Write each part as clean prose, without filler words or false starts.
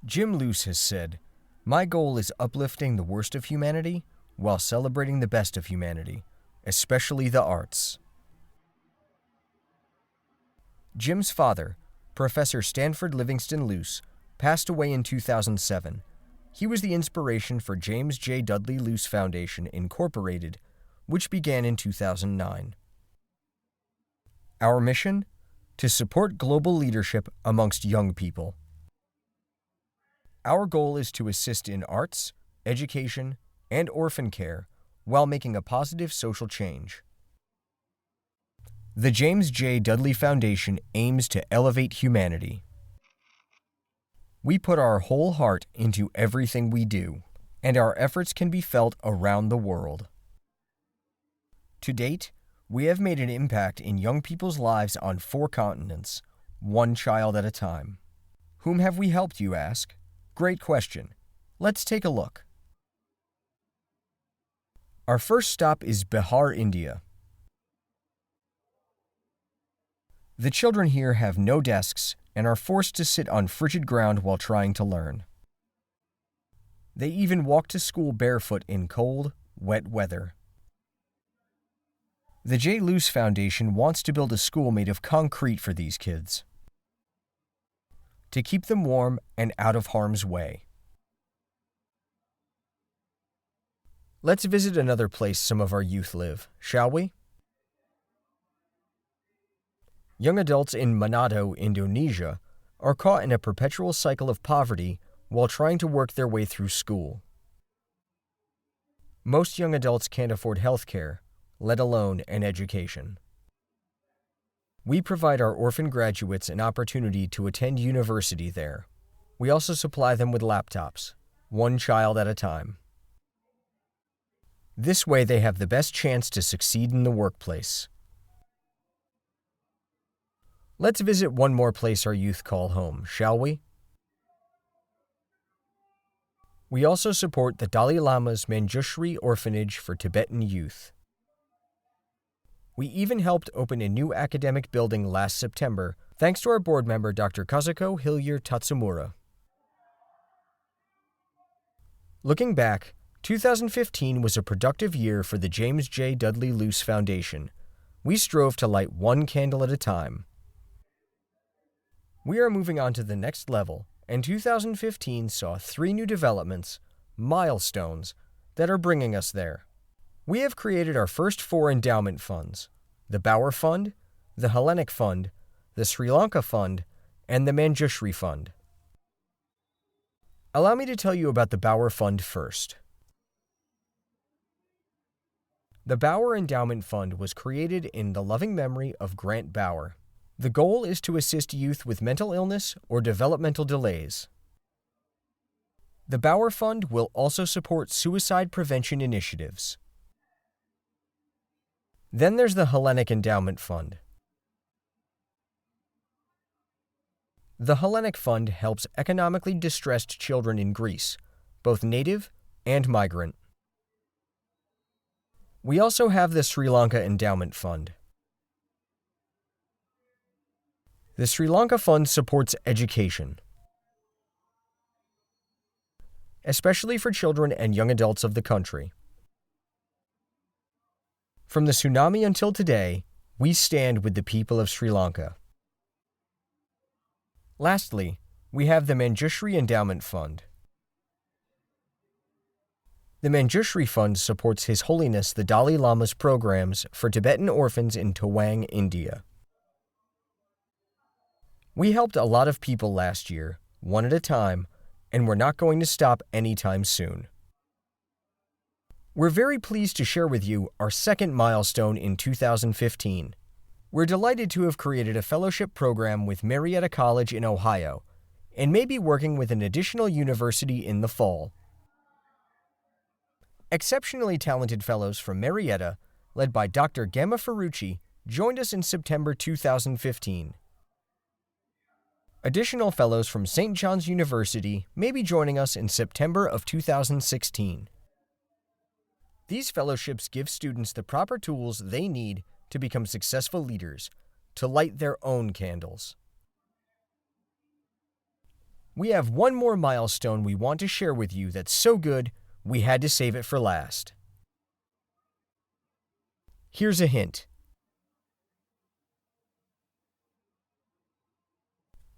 Jim Luce has said, "My goal is uplifting the worst of humanity while celebrating the best of humanity, especially the arts." Jim's father, Professor Stanford Livingston Luce, passed away in 2007. He was the inspiration for James J. Dudley Luce Foundation, Incorporated, which began in 2009. Our mission? To support global leadership amongst young people. Our goal is to assist in arts, education, and orphan care while making a positive social change. The James J. Dudley Foundation aims to elevate humanity. We put our whole heart into everything we do, and our efforts can be felt around the world. To date, we have made an impact in young people's lives on 4 continents, one child at a time. Whom have we helped, you ask? Great question. Let's take a look. Our first stop is Bihar, India. The children here have no desks and are forced to sit on frigid ground while trying to learn. They even walk to school barefoot in cold, wet weather. The J. Luce Foundation wants to build a school made of concrete for these kids, to keep them warm and out of harm's way. Let's visit another place some of our youth live, shall we? Young adults in Manado, Indonesia, are caught in a perpetual cycle of poverty while trying to work their way through school. Most young adults can't afford health care, let alone an education. We provide our orphan graduates an opportunity to attend university there. We also supply them with laptops, one child at a time. This way they have the best chance to succeed in the workplace. Let's visit one more place our youth call home, shall we? We also support the Dalai Lama's Manjushree Orphanage for Tibetan youth. We even helped open a new academic building last September, thanks to our board member, Dr. Kazuko Hillier Tatsumura. Looking back, 2015 was a productive year for the James J. Dudley Luce Foundation. We strove to light one candle at a time. We are moving on to the next level, and 2015 saw 3 new developments, milestones, that are bringing us there. We have created our first 4 endowment funds, the Bauer Fund, the Hellenic Fund, the Sri Lanka Fund, and the Manjushree Fund. Allow me to tell you about the Bauer Fund first. The Bauer Endowment Fund was created in the loving memory of Grant Bauer. The goal is to assist youth with mental illness or developmental delays. The Bauer Fund will also support suicide prevention initiatives. Then there's the Hellenic Endowment Fund. The Hellenic Fund helps economically distressed children in Greece, both native and migrant. We also have the Sri Lanka Endowment Fund. The Sri Lanka Fund supports education, especially for children and young adults of the country. From the tsunami until today, we stand with the people of Sri Lanka. Lastly, we have the Manjushree Endowment Fund. The Manjushree Fund supports His Holiness the Dalai Lama's programs for Tibetan orphans in Tawang, India. We helped a lot of people last year, one at a time, and we're not going to stop anytime soon. We're very pleased to share with you our second milestone in 2015. We're delighted to have created a fellowship program with Marietta College in Ohio, and may be working with an additional university in the fall. Exceptionally talented fellows from Marietta, led by Dr. Gemma Ferrucci, joined us in September 2015. Additional fellows from St. John's University may be joining us in September of 2016. These fellowships give students the proper tools they need to become successful leaders, to light their own candles. We have one more milestone we want to share with you that's so good, we had to save it for last. Here's a hint.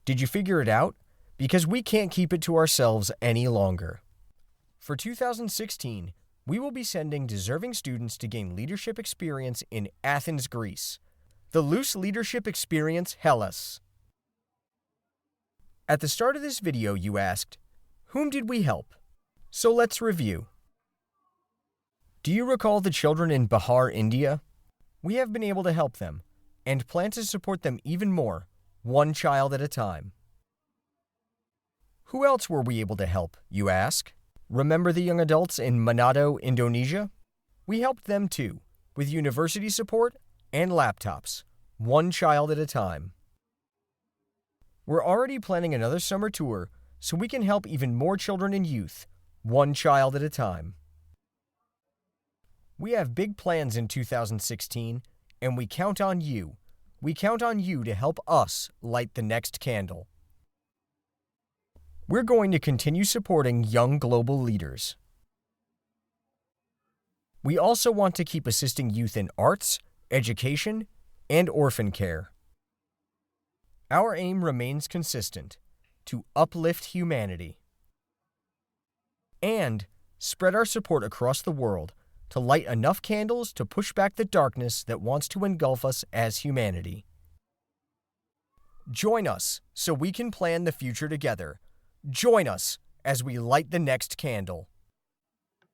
Did you figure it out? Because we can't keep it to ourselves any longer. For 2016, we will be sending deserving students to gain leadership experience in Athens, Greece. The Luce Leadership Experience Hellas. At the start of this video, you asked, whom did we help? So let's review. Do you recall the children in Bihar, India? We have been able to help them, and plan to support them even more, one child at a time. Who else were we able to help, you ask? Remember the young adults in Manado, Indonesia? We helped them too, with university support and laptops, one child at a time. We're already planning another summer tour so we can help even more children and youth, one child at a time. We have big plans in 2016, and we count on you. We count on you to help us light the next candle. We're going to continue supporting young global leaders. We also want to keep assisting youth in arts, education, and orphan care. Our aim remains consistent, to uplift humanity. And spread our support across the world to light enough candles to push back the darkness that wants to engulf us as humanity. Join us so we can plan the future together. Join us as we light the next candle.